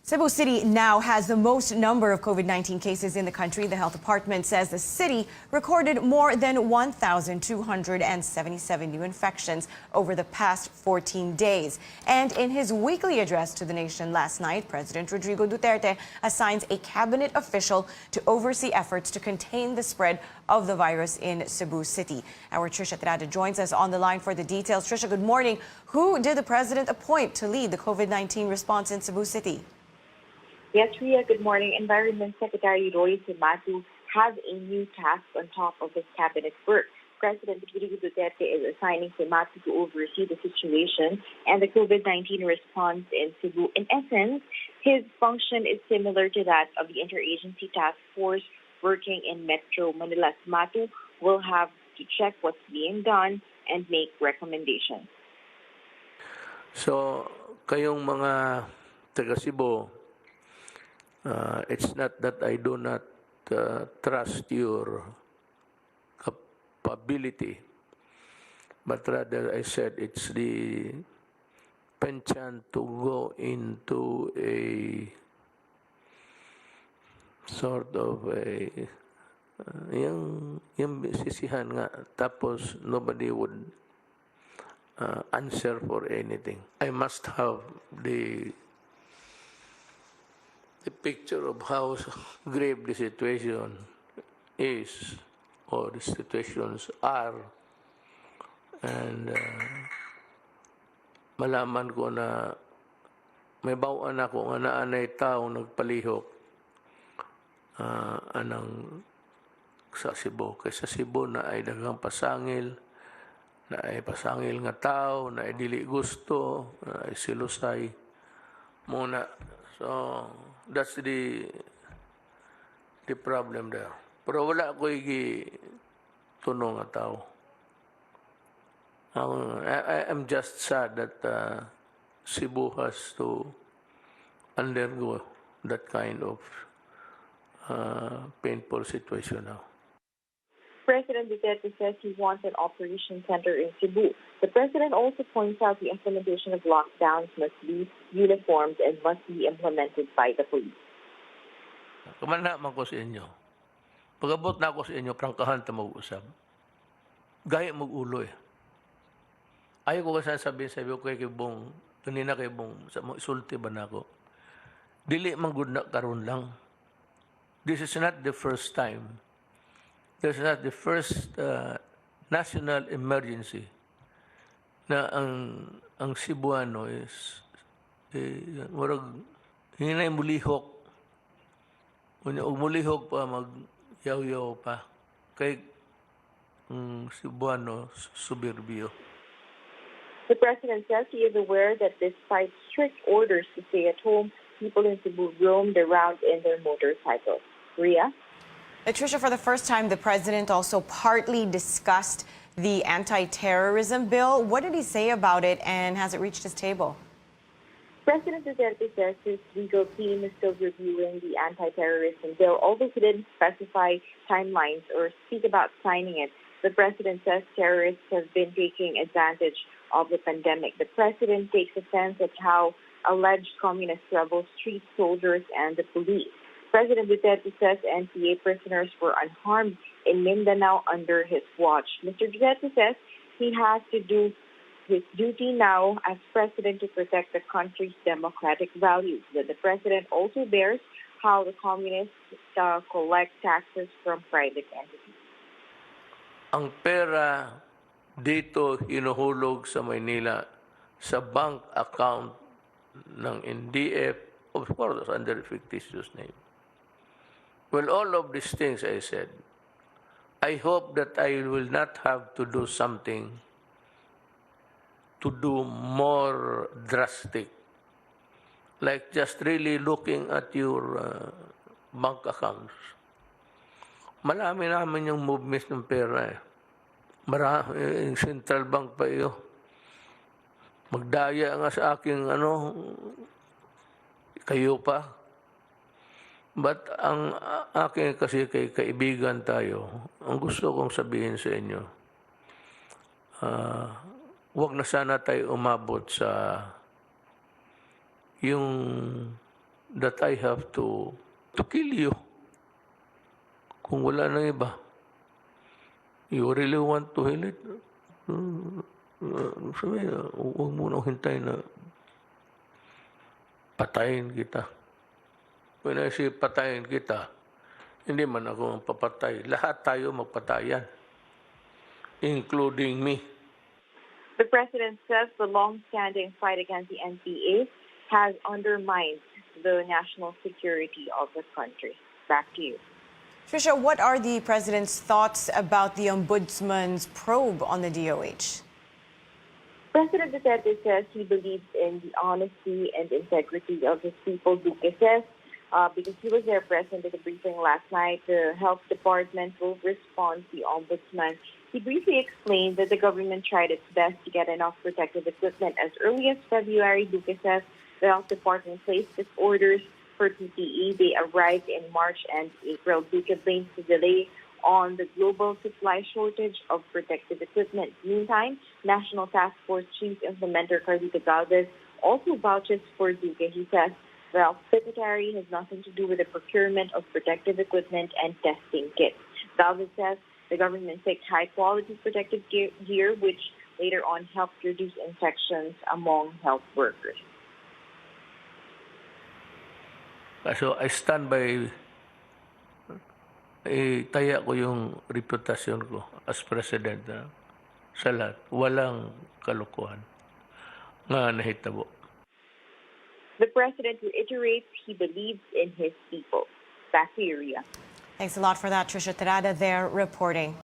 Cebu City now has the most number of COVID-19 cases in the country. The health department says the city recorded more than 1,277 new infections over the past 14 days. And in his weekly address to the nation last night, President Rodrigo Duterte assigns a cabinet official to oversee efforts to contain the spread of the virus in Cebu City. Our Trisha Trada joins us on the line for the details. Trisha, good morning. Who did the president appoint to lead the COVID-19 response in Cebu City? Yes, Ria, good morning. Environment Secretary Roy Simatu has a new task on top of his cabinet work. President Rodrigo Duterte is assigning Simatu to oversee the situation and the COVID-19 response in Cebu. In essence, his function is similar to that of the interagency task force working in Metro Manila. Simatu will have to check what's being done and make recommendations. So, kayong mga taga Cebu, it's not that I do not trust your capability, but rather I said it's the penchant to go into a sort of a yung sisihan nga, tapos nobody would answer for anything. I must have the picture of how grave the situation is or the situations are, and malaman ko na may bawaan ako nga naanay taong nagpalihok anang sa Cebu. Kaysa Cebu na ay daghang pasangil, na ay pasangil nga tao, na ay dili gusto, na ay silusay muna. So, that's the problem there. Pero wala ko tunong nga tao. I'm just sad that Cebu has to undergo that kind of painful situation now. President Duterte says he wants an operation center in Cebu. The president also points out the implementation of lockdowns must be uniformed and must be implemented by the police. Kumana man ko sa inyo. Pag-abot na ako sa inyo, prangkahan ta mag-usap. Gaya mag-ulo eh. Ayaw ko kasi sabi ko kay Bong, kanina kay Bong, sa mga isulti ba na ako? Dili man good na karon lang. This is not the first time. This is not the first national emergency na ang Cebuano is murag hinay mulihok. Mulihok pa mag-yaw-yaw pa kay Cebuano suburbio. The president says he is aware that despite strict orders to stay at home, people in Cebu roamed around in their motorcycles. Ria? Trisha, for the first time, the president also partly discussed the anti-terrorism bill. What did he say about it, and has it reached his table? President Duterte says his legal team is still reviewing the anti-terrorism bill, although he didn't specify timelines or speak about signing it. The president says terrorists have been taking advantage of the pandemic. The president takes offense at how alleged communist rebels treat soldiers and the police. President Duterte says NPA prisoners were unharmed in Mindanao under his watch. Mr. Duterte says he has to do his duty now as president to protect the country's democratic values. But the president also bears how the communists collect taxes from private entities. Ang pera dito hinuhulog sa Maynila sa bank account ng NDF, of course, under fictitious name. Well, all of these things I said, I hope that I will not have to do something to do more drastic, like just really looking at your bank accounts. Marami namin yung movements ng pera eh. Marami, yung central bank pa iyo. Magdaya nga sa aking kayo pa. But ang akin kasi kay kaibigan tayo, ang gusto kong sabihin sa inyo, wag na sana tayo umabot sa yung that I have to kill you. Kung wala nang iba. You really want to heal it? Sabi na, huwag mo nang hintayin na patayin kita. When I say patayin kita, hindi man ako ang papatay. Lahat tayo magpatayan, including me. The president says the long-standing fight against the NPA has undermined the national security of the country. Back to you. Trisha, what are the president's thoughts about the ombudsman's probe on the DOH? President Duterte says he believes in the honesty and integrity of his people. Duque says, because he was there present at the briefing last night, the health department will respond to the ombudsman. He briefly explained that the government tried its best to get enough protective equipment. As early as February, Duque says the health department placed its orders for PPE. They arrived in March and April. Duque blames the delay on the global supply shortage of protective equipment. Meantime, National Task Force Chief Implementer Carlito Galvez also vouches for Duque. He says the health secretary has nothing to do with the procurement of protective equipment and testing kits. Galvez says the government picked high-quality protective gear, which later on helped reduce infections among health workers. So I stand by, taya ko yung reputasyon ko as president sa lahat. Walang kalokohan nga nahitabo. The president reiterates he believes in his people. Back to you, Ria. Thanks a lot for that, Trisha Terada there reporting.